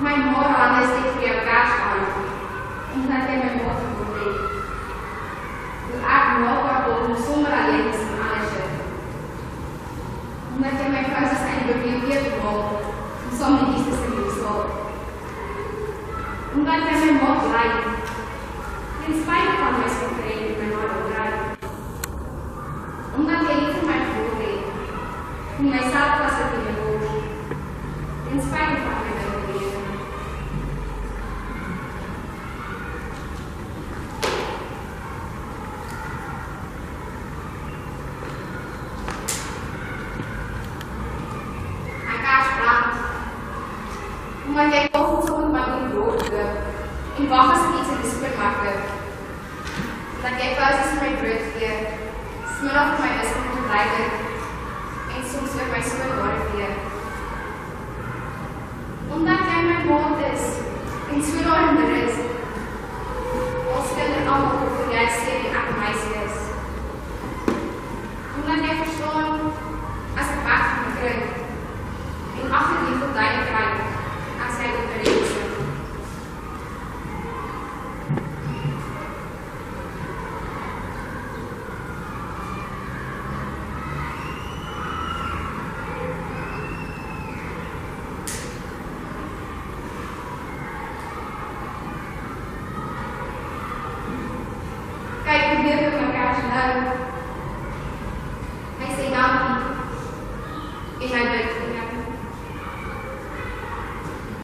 My mor anders dit vir jou kers aan, omdat jy my mor geword het. Hoe ek maakbaar word om sonder alleen is en alles het. Omdat jy my vrou sy bibliotheek maak, om saam met Jesus in die saal. Omdat jy my maak lei, ten spyte van my skofreen en my maar opdrijf. Omdat jy lief vir my geword het, om myself was het in my woord, ten spyte van my leven. My kaars brand, omdat jy volgens om my nie brood en wag as ek iets in die supermarkt. Dat jy pauses in my brood gee, smiddag vir my is om te blijven, en soms ook my skoonware gee. Omdat jy my maat is, en so daarin is, ons kinder allemaal vir jy sê die ek meisie is. Omdat jy verstaan, as ek weg van my kring, en achter die gordijnen krijg, as hy op my reeds is. Kijk, probeer met elkaar te luiden.